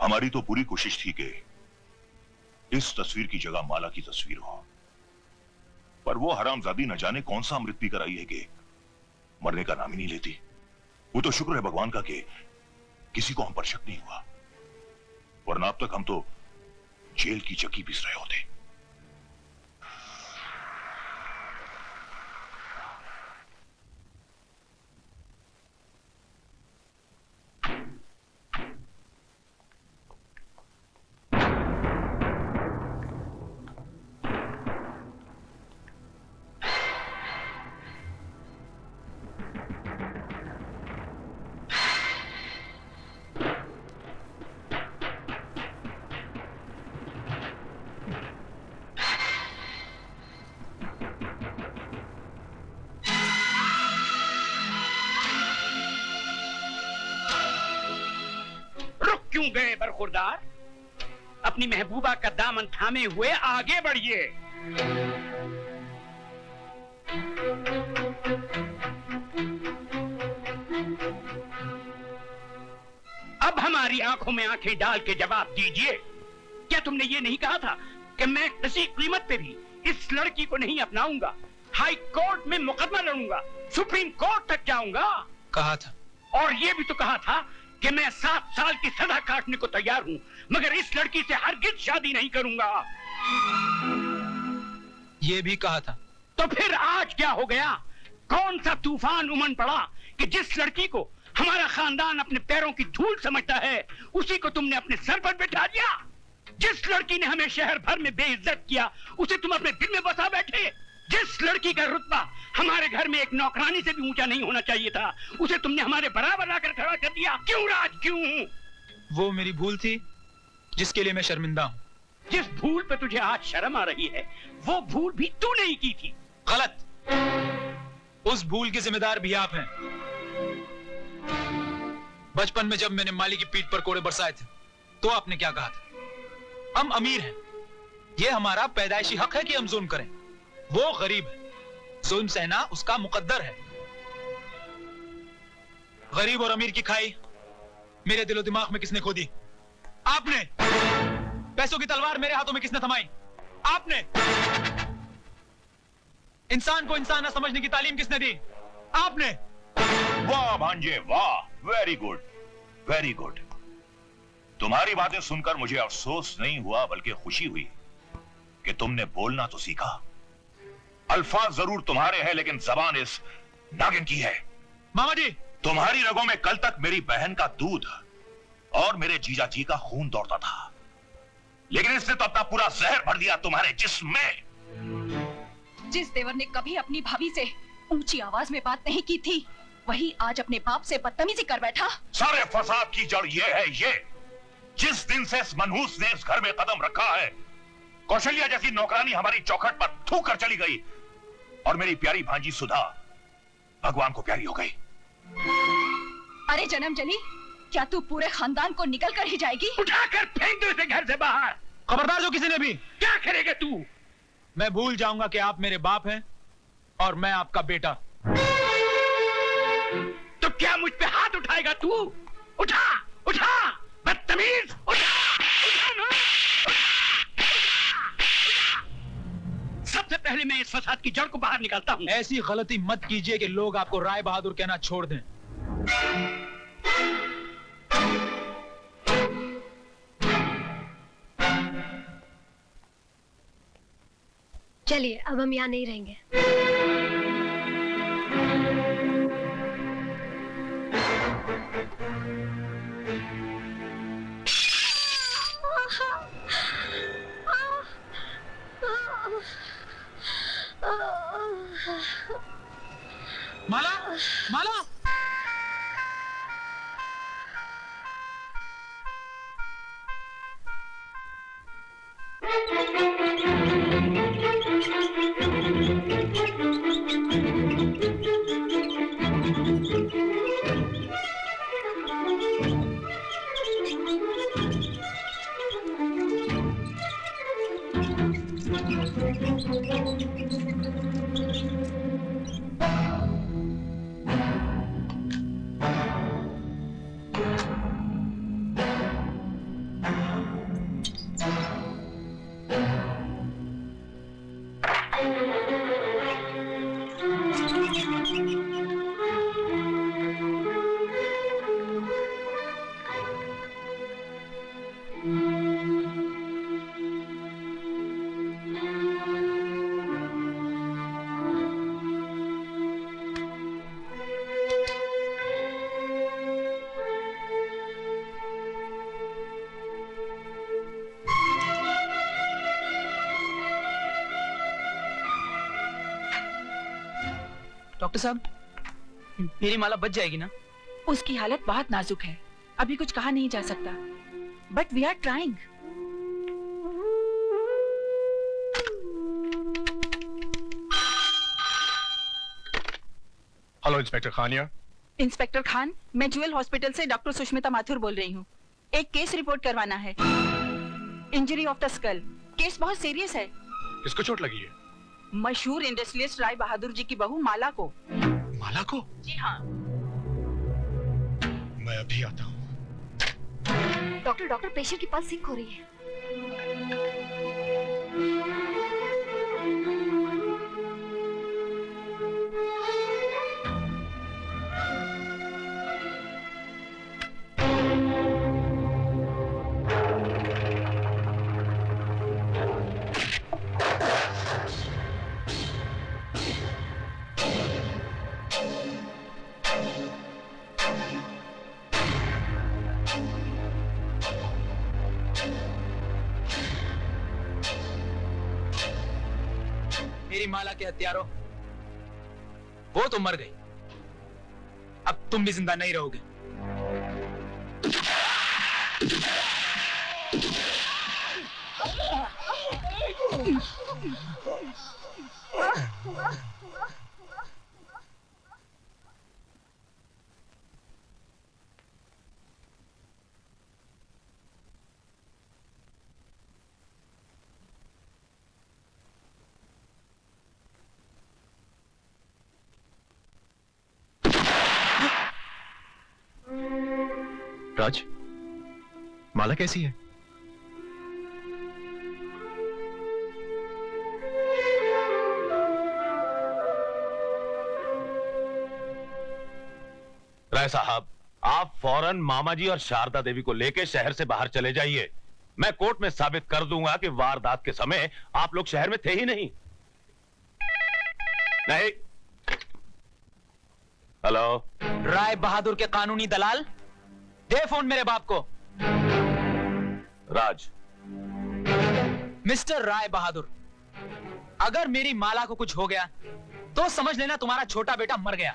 हमारी तो पूरी कोशिश थी कि इस तस्वीर की जगह माला की तस्वीर हो, पर वो हरामजादी न जाने कौन सा अमृत पीकर आई है कि मरने का नाम ही नहीं लेती। वो तो शुक्र है भगवान का कि किसी को हम पर शक नहीं हुआ, वरना अब तक हम तो जेल की चक्की पीस रहे होते। क्यों गए बरखुरदार? अपनी महबूबा का दामन थामे हुए आगे बढ़िए। अब हमारी आंखों में आंखें डाल के जवाब दीजिए, क्या तुमने ये नहीं कहा था कि मैं किसी कीमत पे भी इस लड़की को नहीं अपनाऊंगा, हाई कोर्ट में मुकदमा लड़ूंगा, सुप्रीम कोर्ट तक जाऊंगा? कहा था। और ये भी तो कहा था कि मैं 7 साल की सजा काटने को तैयार हूं, मगर इस लड़की से हरगिज शादी नहीं करूंगा। ये भी कहा था। तो फिर आज क्या हो गया? कौन सा तूफान उमड़ पड़ा कि जिस लड़की को हमारा खानदान अपने पैरों की धूल समझता है, उसी को तुमने अपने सर पर बिठा दिया? जिस लड़की ने हमें शहर भर में बेइज्जत किया, उसे तुम अपने दिल में बसा बैठे? जिस लड़की का रुतबा हमारे घर में एक नौकरानी से भी ऊंचा नहीं होना चाहिए था, उसे तुमने हमारे बराबर लाकर खड़ा कर दिया। क्यों राज, क्यों? वो मेरी भूल थी जिसके लिए मैं शर्मिंदा हूं। जिस भूल पे तुझे आज शर्म आ रही है, वो भूल भी तू नहीं की थी। गलत। उस भूल के जिम्मेदार भी आप हैं। बचपन में जब मैंने माली की पीठ पर कोड़े बरसाए थे, तो आपने क्या कहा था? हम अमीर हैं, यह हमारा पैदाइशी हक है कि हम जुल्म करें। वो गरीब है, जुल्म सहना उसका मुकद्दर है। गरीब और अमीर की खाई मेरे दिलो दिमाग में किसने खोदी? आपने। पैसों की तलवार मेरे हाथों में किसने थमाई? आपने। इंसान को इंसान न समझने की तालीम किसने दी? आपने। वाह भांजे वाह, वेरी गुड, वेरी गुड। तुम्हारी बातें सुनकर मुझे अफसोस नहीं हुआ बल्कि खुशी हुई कि तुमने बोलना तो सीखा। अल्फाज जरूर तुम्हारे हैं, लेकिन जबान इस नागिन की है। मामा जी, तुम्हारी रगों में कल तक मेरी बहन का दूध और मेरे जीजा जी का खून दौड़ता था, लेकिन इसने तो अपना पूरा जहर भर दिया तुम्हारे जिस्म में। जिस देवर ने कभी अपनी भाभी से ऊंची आवाज में बात नहीं की थी, वही आज अपने बाप से बदतमीजी कर बैठा। सारे फसाद की जड़ ये है, ये जिस दिन से इस मनहूस ने इस घर में कदम रखा है, कौशल्या जैसी नौकरानी हमारी चौखट पर थूक कर चली गई और मेरी प्यारी भांजी सुधा भगवान को प्यारी हो गई। अरे जन्म जली, क्या तू पूरे खानदान को निकल कर ही जाएगी? उठाकर फेंक दो इसे घर से बाहर। खबरदार जो किसी ने भी। क्या करेगा तू? मैं भूल जाऊंगा कि आप मेरे बाप हैं और मैं आपका बेटा। तो क्या मुझ पे हाथ उठाएगा तू? उठा उठा बदतमीज, उठा उठा ना। सबसे पहले मैं इस फसाद की जड़ को बाहर निकालता हूँ। ऐसी गलती मत कीजिए कि लोग आपको राय बहादुर कहना छोड़ दें। चलिए, अब हम यहाँ नहीं रहेंगे। माला, माला। डॉक्टर साहब, मेरी माला बच जाएगी ना? उसकी हालत बहुत नाजुक है, अभी कुछ कहा नहीं जा सकता, but we are trying. Hello inspector Khaniya. Inspector Khan, मैं ज्वेल हॉस्पिटल से डॉक्टर सुष्मिता माथुर बोल रही हूँ। एक केस रिपोर्ट करवाना है, injury of the skull. Case बहुत सीरियस है। किसको चोट लगी है? मशहूर इंडस्ट्रियलिस्ट राय बहादुर जी की बहू माला को। माला को? जी हाँ। मैं अभी आता हूँ। डॉक्टर पेशेंट की पल्स सिंक हो रही है। मेरी माला के हत्यारों, वो तो मर गई, अब तुम भी जिंदा नहीं रहोगे। राज, माला कैसी है? राय साहब, आप फौरन मामा जी और शारदा देवी को लेकर शहर से बाहर चले जाइए। मैं कोर्ट में साबित कर दूंगा कि वारदात के समय आप लोग शहर में थे ही नहीं। नहीं। हेलो, राय बहादुर के कानूनी दलाल, दे फोन मेरे बाप को। राज। मिस्टर राय बहादुर, अगर मेरी माला को कुछ हो गया तो समझ लेना तुम्हारा छोटा बेटा मर गया,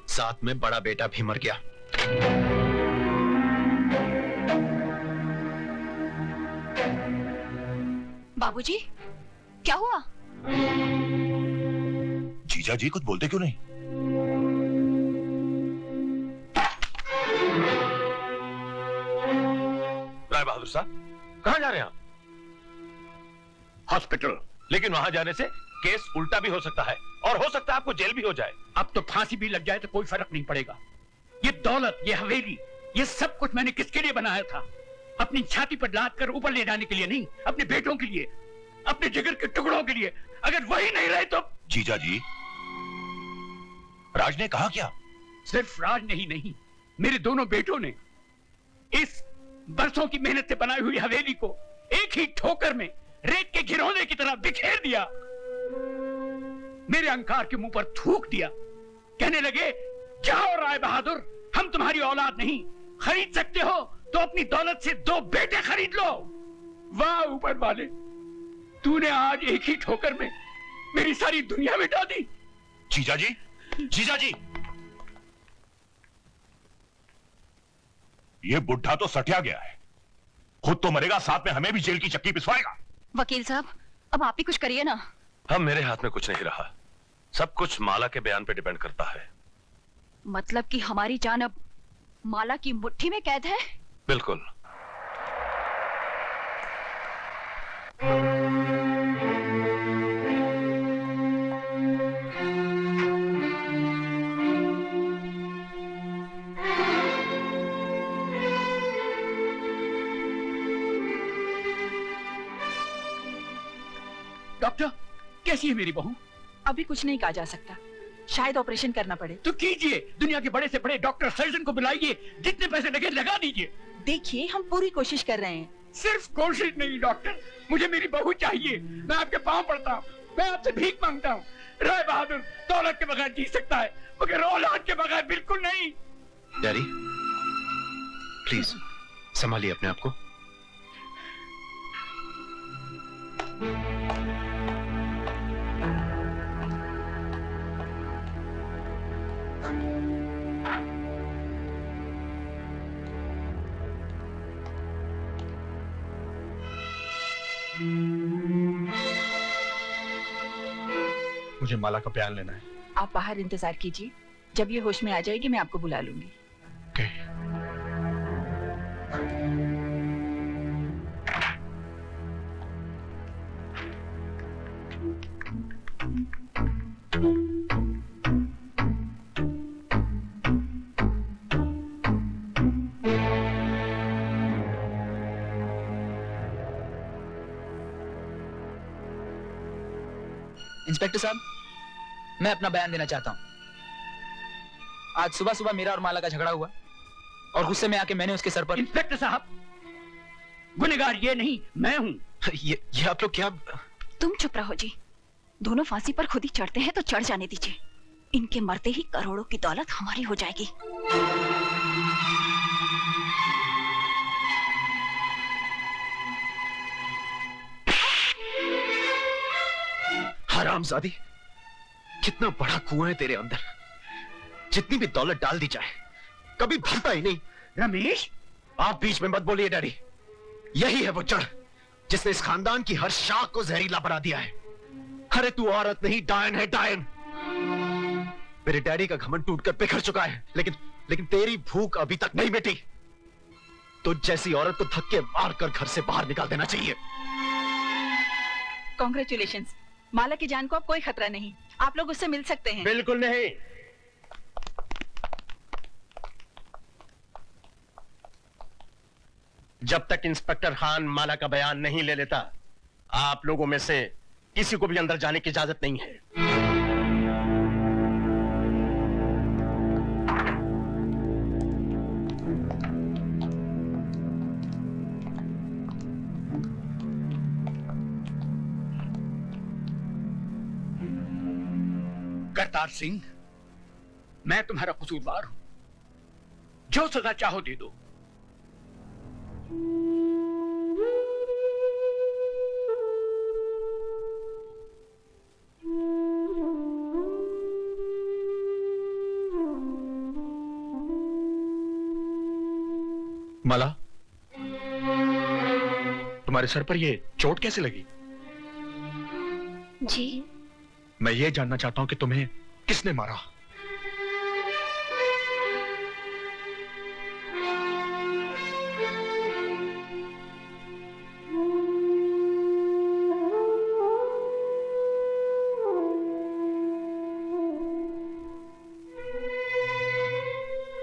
साथ में बड़ा बेटा भी मर गया। बाबूजी, क्या हुआ? जीजा जी कुछ बोलते क्यों नहीं? राय बहादुर साहब, कहां जा रहे हैं आप? हॉस्पिटल। लेकिन वहां जाने से केस उल्टा भी हो सकता है और हो सकता है आपको जेल भी हो जाए। अब तो फांसी भी लग जाए तो कोई फर्क नहीं पड़ेगा। ये दौलत, ये हवेली, ये सब कुछ मैंने किसके लिए बनाया था? अपनी छाती पर लाद कर ऊपर ले जाने के लिए नहीं, अपने बेटों के लिए, अपने जिगर के टुकड़ों के लिए। अगर वही नहीं रहे तो। जीजा जी, राज ने कहा क्या? सिर्फ राज ने ही नहीं, मेरे दोनों बेटों ने इस बरसों की मेहनत से बनाई हुई हवेली को एक ही ठोकर में रेत के घिरौने की तरह बिखेर दिया। मेरे अहंकार के मुंह पर थूक दिया। कहने लगे, जाओ राय बहादुर, हम तुम्हारी औलाद नहीं, खरीद सकते हो तो अपनी दौलत से 2 बेटे खरीद लो। वाह ऊपर वाले, तूने आज एक ही ठोकर में मेरी सारी दुनिया मिटा दी। जीजा जी, जीजा जी, ये बुढ़ा तो सटिया गया है, खुद तो मरेगा, साथ में हमें भी जेल की चक्की पिसवाएगा। वकील साहब, अब आप ही कुछ करिए ना। हम, मेरे हाथ में कुछ नहीं रहा, सब कुछ माला के बयान पे डिपेंड करता है। मतलब कि हमारी जान अब माला की मुट्ठी में कैद है? बिल्कुल। डॉक्टर, कैसी है मेरी बहू? अभी कुछ नहीं कहा जा सकता, शायद ऑपरेशन करना पड़े। तो कीजिए, दुनिया के बड़े से बड़े डॉक्टर सर्जन को बुलाइए, जितने पैसे लगे लगा दीजिए। देखिए, हम पूरी कोशिश कर रहे हैं। सिर्फ कोशिश नहीं डॉक्टर, मुझे मेरी बहू चाहिए। मैं आपके पांव पड़ता हूँ, मैं आपसे भीख मांगता हूँ। राय बहादुर दौलत के बगैर जी सकता है, मगर औलाद के बगैर बिल्कुल नहीं। डैडी, प्लीज संभालिए अपने आप को। मुझे माला का बयान लेना है। आप बाहर इंतजार कीजिए, जब ये होश में आ जाएगी मैं आपको बुला लूंगी। ओके। इंस्पेक्टर साहब, मैं अपना बयान देना चाहता हूं। आज सुबह सुबह मेरा और माला का झगड़ा हुआ और गुस्से में आके मैंने उसके सर पर। इंस्पेक्टर साहब, गुनहगार ये नहीं मैं हूं। ये आप लोग क्या? तुम चुप रहो जी। दोनों फांसी पर खुद ही चढ़ते हैं तो चढ़ जाने दीजिए। इनके मरते ही करोड़ों की दौलत हमारी हो जाएगी। हरामजादी, कितना बड़ा कुआं है तेरे अंदर। जितनी भी दौलत डाल दी जाए कभी भरता ही नहीं। रमेश, आप बीच में मत बोलिए डैडी। यही है वो जड़ जिसने इस खानदान की हर शाख को जहरीला बना दिया है। अरे तू औरत नहीं, डायन है, डायन। मेरे डैडी का घमंड टूटकर बिखर चुका है, लेकिन तेरी भूख अभी तक नहीं मिटी। तो जैसी औरत को धक्के मारकर घर से बाहर निकाल देना चाहिए। कॉन्ग्रेचुलेशंस, माला की जान को अब कोई खतरा नहीं। आप लोग उससे मिल सकते हैं। बिल्कुल नहीं। जब तक इंस्पेक्टर खान माला का बयान नहीं ले लेता, आप लोगों में से किसी को भी अंदर जाने की इजाजत नहीं है। करतार सिंह, मैं तुम्हारा कसूरवार हूं। जो सजा चाहो दे दो। माला, तुम्हारे सर पर ये चोट कैसे लगी? जी, मैं ये जानना चाहता हूं कि तुम्हें किसने मारा।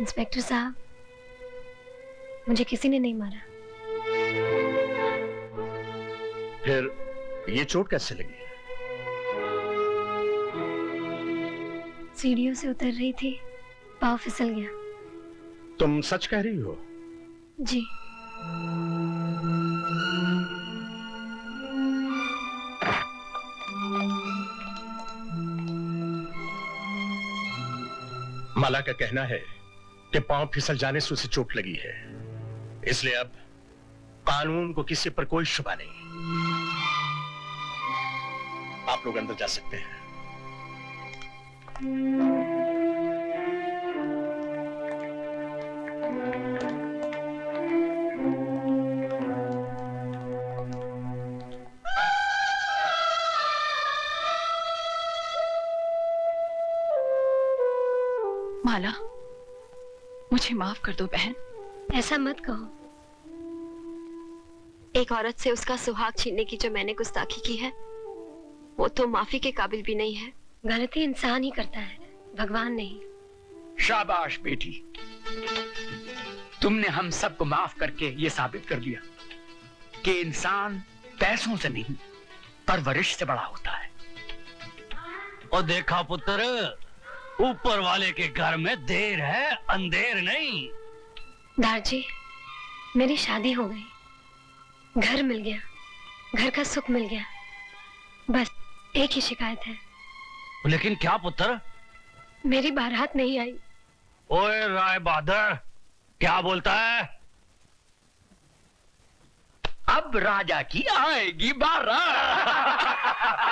इंस्पेक्टर साहब, मुझे किसी ने नहीं मारा। फिर ये चोट कैसे लगी? सीढ़ियों से उतर रही थी, पाँव फिसल गया। तुम सच कह रही हो? जी। माला का कहना है कि पांव फिसल जाने से उसे चोट लगी है, इसलिए अब कानून को किसी पर कोई शुबा नहीं। आप लोग अंदर जा सकते हैं। माला, मुझे माफ कर दो बहन। ऐसा मत कहो। एक औरत से उसका सुहाग छीनने की जो मैंने गुस्ताखी की है, वो तो माफी के काबिल भी नहीं है। गलती इंसान ही करता है, भगवान नहीं। शाबाश बेटी, तुमने हम सबको माफ करके ये साबित कर दिया कि इंसान पैसों से नहीं, परवरिश से बड़ा होता है। और देखा पुत्र, ऊपर वाले के घर में देर है, अंधेर नहीं। दारजी, मेरी शादी हो गई, घर मिल गया, घर का सुख मिल गया। बस एक ही शिकायत है। लेकिन क्या पुत्र? मेरी बारात नहीं आई। ओए राय बहादुर, क्या बोलता है? अब राजा की आएगी बारात।